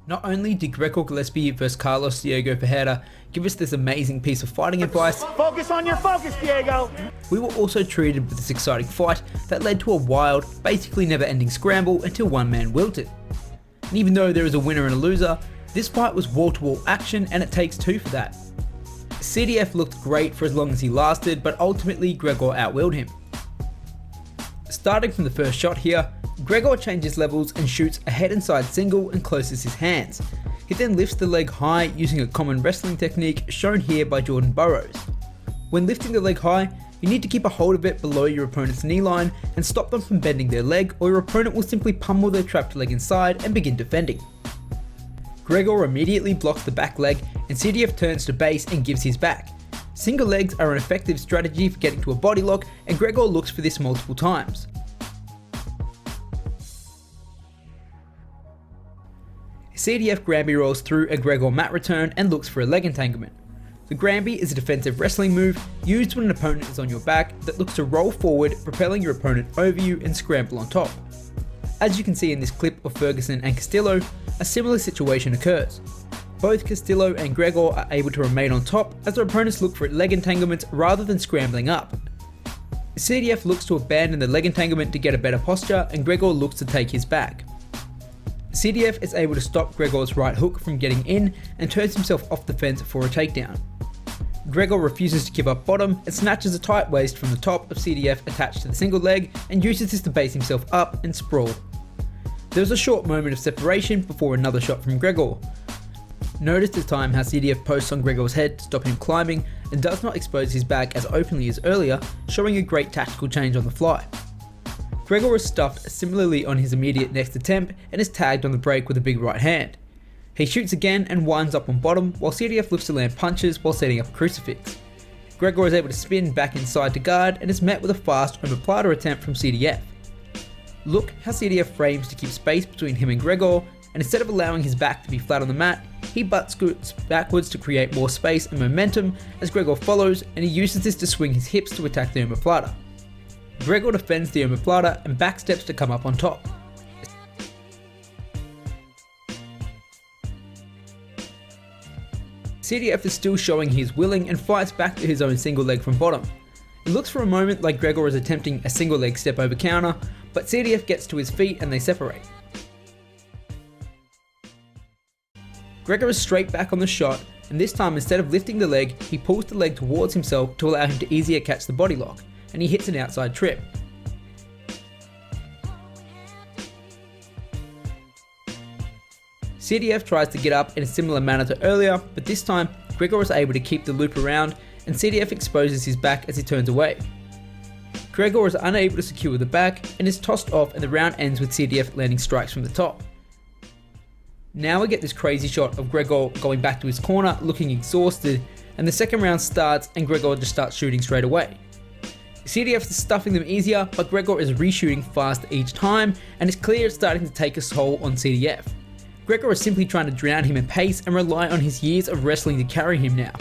Not only did Gregor Gillespie vs Carlos Diego Ferreira give us this amazing piece of fighting advice, focus on your focus, Diego! We were also treated with this exciting fight that led to a wild, basically never-ending scramble until one man wilted. And even though there is a winner and a loser, this fight was wall-to-wall action and it takes two for that. CDF looked great for as long as he lasted, but ultimately Gregor outwilled him. Starting from the first shot here, Gregor changes levels and shoots a head and side single and closes his hands. He then lifts the leg high using a common wrestling technique shown here by Jordan Burroughs. When lifting the leg high, you need to keep a hold of it below your opponent's knee line and stop them from bending their leg, or your opponent will simply pummel their trapped leg inside and begin defending. Gregor immediately blocks the back leg and CDF turns to base and gives his back. Single legs are an effective strategy for getting to a body lock, and Gregor looks for this multiple times. CDF Granby rolls through a Gregor mat return and looks for a leg entanglement. The Granby is a defensive wrestling move used when an opponent is on your back that looks to roll forward, propelling your opponent over you and scramble on top. As you can see in this clip of Ferguson and Castillo, a similar situation occurs. Both Castillo and Gregor are able to remain on top as their opponents look for leg entanglements rather than scrambling up. CDF looks to abandon the leg entanglement to get a better posture, and Gregor looks to take his back. CDF is able to stop Gregor's right hook from getting in and turns himself off the fence for a takedown. Gregor refuses to give up bottom and snatches a tight waist from the top of CDF attached to the single leg and uses this to base himself up and sprawl. There was a short moment of separation before another shot from Gregor. Notice this time how CDF posts on Gregor's head to stop him climbing and does not expose his back as openly as earlier, showing a great tactical change on the fly. Gregor is stuffed similarly on his immediate next attempt and is tagged on the break with a big right hand. He shoots again and winds up on bottom while CDF looks to land punches while setting up a crucifix. Gregor is able to spin back inside to guard and is met with a fast omoplata attempt from CDF. Look how CDF frames to keep space between him and Gregor, and instead of allowing his back to be flat on the mat, he butt scoots backwards to create more space and momentum as Gregor follows, and he uses this to swing his hips to attack the omoplata. Gregor defends the omoplata and backsteps to come up on top. CDF is still showing he is willing and fights back to his own single leg from bottom. It looks for a moment like Gregor is attempting a single leg step over counter, but CDF gets to his feet and they separate. Gregor is straight back on the shot, and this time instead of lifting the leg, he pulls the leg towards himself to allow him to easier catch the body lock, and he hits an outside trip. CDF tries to get up in a similar manner to earlier, but this time Gregor is able to keep the loop around and CDF exposes his back as he turns away. Gregor is unable to secure the back and is tossed off, and the round ends with CDF landing strikes from the top. Now we get this crazy shot of Gregor going back to his corner looking exhausted, and the second round starts and Gregor just starts shooting straight away. CDF is stuffing them easier, but Gregor is reshooting fast each time, and it's clear it's starting to take a toll on CDF. Gregor is simply trying to drown him in pace and rely on his years of wrestling to carry him now.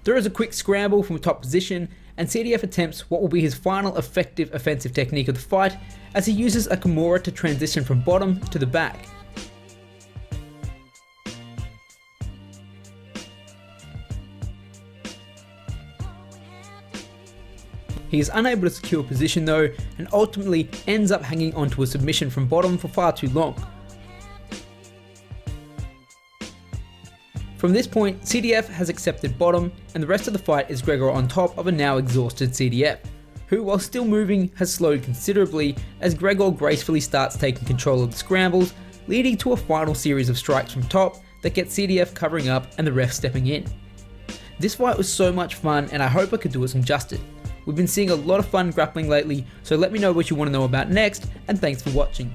There is a quick scramble from top position, and CDF attempts what will be his final effective offensive technique of the fight as he uses a Kimura to transition from bottom to the back. He is unable to secure position though, and ultimately ends up hanging onto a submission from bottom for far too long. From this point, CDF has accepted bottom, and the rest of the fight is Gregor on top of a now exhausted CDF, who while still moving has slowed considerably as Gregor gracefully starts taking control of the scrambles, leading to a final series of strikes from top that gets CDF covering up and the ref stepping in. This fight was so much fun, and I hope I could do it some justice. We've been seeing a lot of fun grappling lately, so let me know what you want to know about next, and thanks for watching.